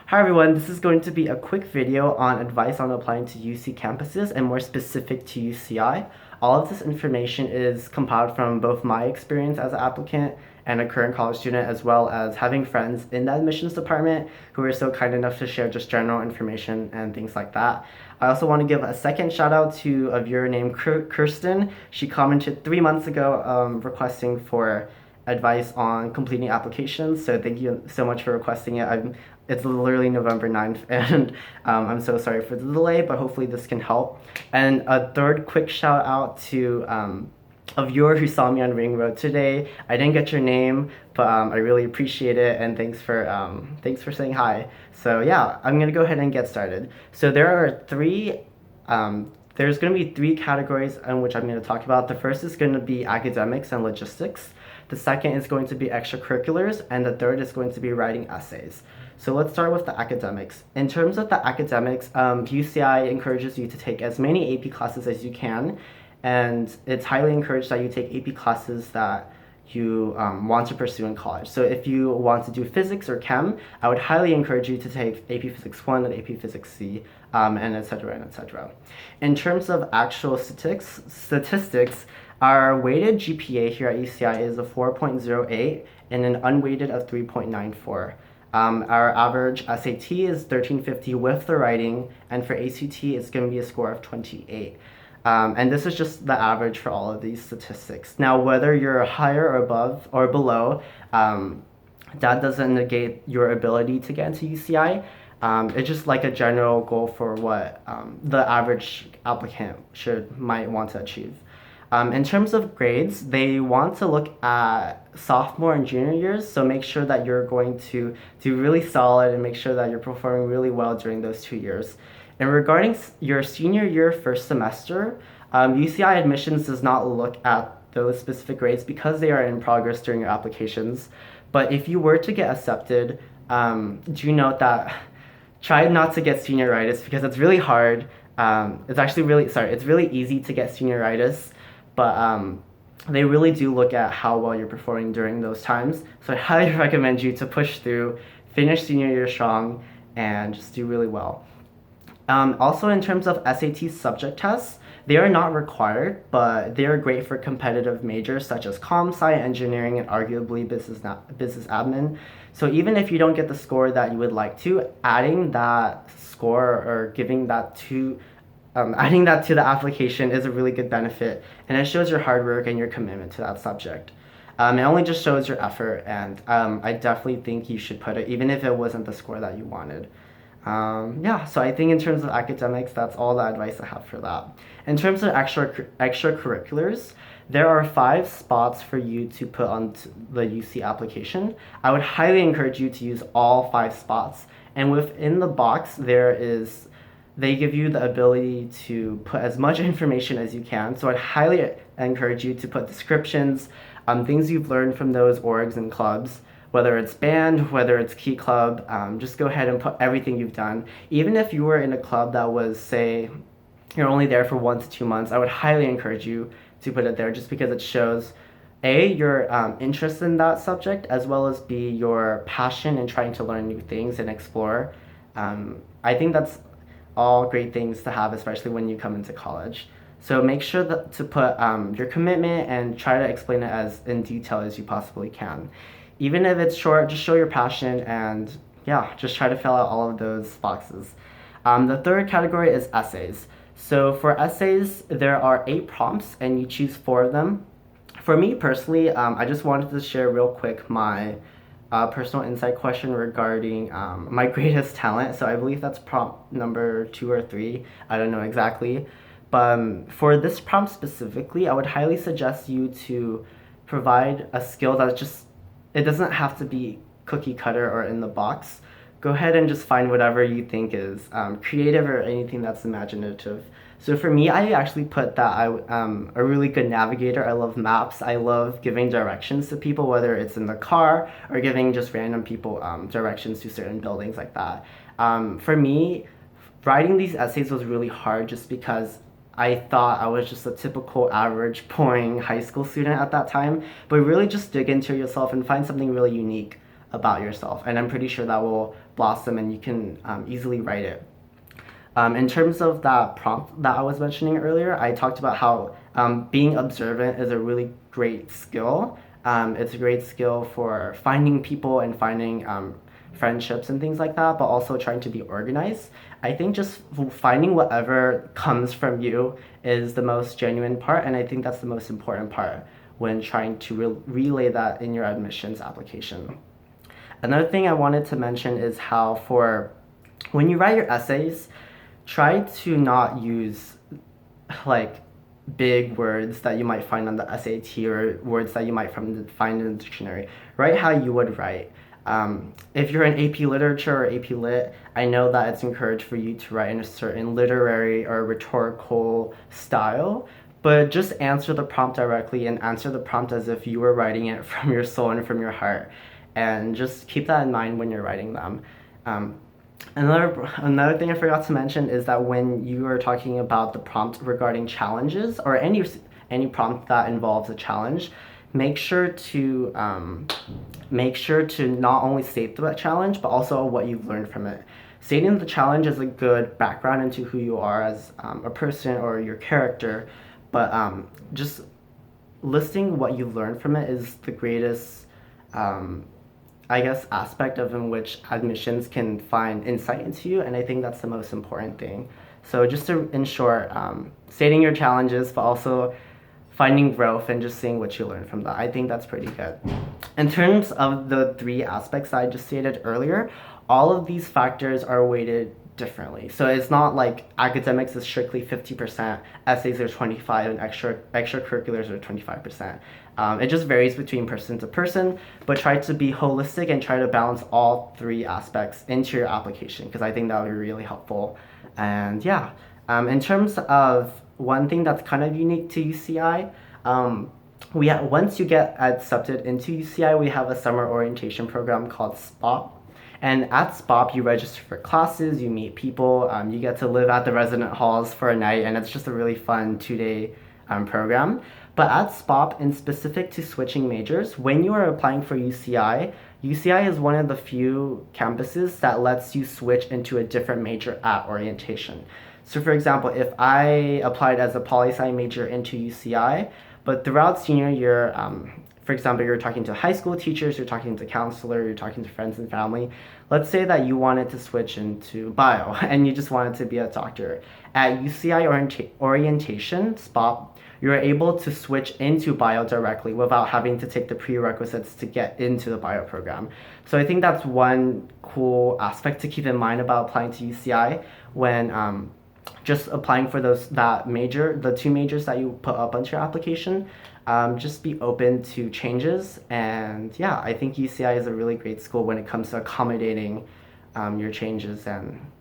Hi everyone, this is going to be a quick video on advice on applying to UC campuses and more specific to UCI. All of this information is compiled from both my experience as an applicant and a current college student, as well as having friends in the admissions department who are so kind enough to share just general information and things like that. I also want to give a second shout out to a viewer named Kirsten. She commented 3 months ago requesting for advice on completing applications. So thank you so much for requesting it. It's literally November 9th, and I'm so sorry for the delay, but hopefully this can help. And a third quick shout out to a viewer who saw me on Ring Road today. I didn't get your name, but I really appreciate it, and thanks for saying hi. So yeah, I'm gonna go ahead and get started. So there's going to be three categories in which I'm going to talk about. The first is going to be academics and logistics. The second is going to be extracurriculars, and the third is going to be writing essays. So let's start with the academics. In terms of the academics, UCI encourages you to take as many AP classes as you can, and it's highly encouraged that you take AP classes that you want to pursue in college. So if you want to do physics or chem, I would highly encourage you to take AP Physics 1 and AP Physics C, and etc. and etc. In terms of actual statistics, our weighted GPA here at UCI is a 4.08 and an unweighted of 3.94. Our average SAT is 1350 with the writing, and for ACT it's going to be a score of 28. And this is just the average for all of these statistics. Now, whether you're higher or above or below, that doesn't negate your ability to get into UCI. It's just like a general goal for what the average applicant might want to achieve. In terms of grades, they want to look at sophomore and junior years, so make sure that you're going to do really solid and make sure that you're performing really well during those 2 years. And regarding your senior year first semester, UCI admissions does not look at those specific grades because they are in progress during your applications. But if you were to get accepted, do note that try not to get senioritis because it's really hard. It's really easy to get senioritis, but they really do look at how well you're performing during those times. So I highly recommend you to push through, finish senior year strong, and just do really well. Also, in terms of SAT subject tests, they are not required, but they are great for competitive majors such as comm sci, engineering, and arguably business admin. So even if you don't get the score that you would like to, adding that score or adding that to the application is a really good benefit, and it shows your hard work and your commitment to that subject. It only just shows your effort, and I definitely think you should put it, even if it wasn't the score that you wanted. Yeah, so I think in terms of academics, that's all the advice I have for that. In terms of extracurriculars, there are 5 spots for you to put on the UC application. I would highly encourage you to use all 5 spots. And within the box, they give you the ability to put as much information as you can. So I'd highly encourage you to put descriptions, things you've learned from those orgs and clubs, whether it's band, whether it's key club, just go ahead and put everything you've done. Even if you were in a club that was, say, you're only there for 1 to 2 months, I would highly encourage you to put it there just because it shows A, your interest in that subject, as well as B, your passion in trying to learn new things and explore. I think that's all great things to have, especially when you come into college. So make sure to put your commitment and try to explain it as in detail as you possibly can. Even if it's short, just show your passion and yeah, just try to fill out all of those boxes. The third category is essays. So for essays, there are 8 prompts and you choose 4 of them. For me personally, I just wanted to share real quick my personal insight question regarding my greatest talent. So I believe that's prompt number 2 or 3. I don't know exactly. But for this prompt specifically, I would highly suggest you to provide a skill that it doesn't have to be cookie cutter or in the box. Go ahead and just find whatever you think is creative or anything that's imaginative. So for me, I actually put that I'm a really good navigator. I love maps. I love giving directions to people, whether it's in the car or giving just random people directions to certain buildings like that. For me, writing these essays was really hard just because I thought I was just a typical average boring high school student at that time, but really just dig into yourself and find something really unique. about yourself, and I'm pretty sure that will blossom and you can easily write it. In terms of that prompt that I was mentioning earlier, I talked about how being observant is a really great skill. It's a great skill for finding people and finding friendships and things like that, but also trying to be organized. I think just finding whatever comes from you is the most genuine part, and I think that's the most important part when trying to relay that in your admissions application. Another thing I wanted to mention is how for when you write your essays, try to not use like big words that you might find on the SAT or words that you might find in the dictionary. Write how you would write. If you're in AP Literature or AP Lit, I know that it's encouraged for you to write in a certain literary or rhetorical style, but just answer the prompt directly and answer the prompt as if you were writing it from your soul and from your heart. And just keep that in mind when you're writing them. Another thing I forgot to mention is that when you are talking about the prompt regarding challenges or any prompt that involves a challenge, make sure to not only state the challenge but also what you've learned from it. Stating the challenge is a good background into who you are as a person or your character, but just listing what you've learned from it is the greatest I guess, aspect of in which admissions can find insight into you, and I think that's the most important thing. So just to ensure, stating your challenges, but also finding growth and just seeing what you learn from that. I think that's pretty good. In terms of the three aspects that I just stated earlier, all of these factors are weighted differently. So it's not like academics is strictly 50%, essays are 25%, and extracurriculars are 25%. It just varies between person to person, but try to be holistic and try to balance all three aspects into your application, because I think that would be really helpful. And yeah, in terms of one thing that's kind of unique to UCI, once you get accepted into UCI, we have a summer orientation program called SPOP. And at SPOP, you register for classes, you meet people, you get to live at the resident halls for a night, and it's just a really fun 2-day program. But at SPOP, in specific to switching majors, when you are applying for UCI, UCI is one of the few campuses that lets you switch into a different major at orientation. So for example, if I applied as a poli-sci major into UCI, but throughout senior year, for example, you're talking to high school teachers, you're talking to counselor, you're talking to friends and family. Let's say that you wanted to switch into bio and you just wanted to be a doctor. At UCI orientation, SPOP, you're able to switch into bio directly without having to take the prerequisites to get into the bio program. So I think that's one cool aspect to keep in mind about applying to UCI when just applying for the two majors that you put up onto your application. Just be open to changes, and yeah, I think UCI is a really great school when it comes to accommodating your changes and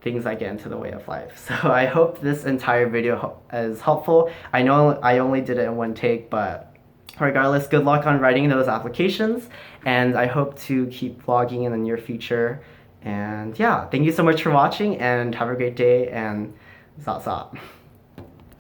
things that get into the way of life. So I hope this entire video is helpful. I know I only did it in one take, but regardless, good luck on writing those applications, and I hope to keep vlogging in the near future. And yeah, thank you so much for watching, and have a great day, and zat zat.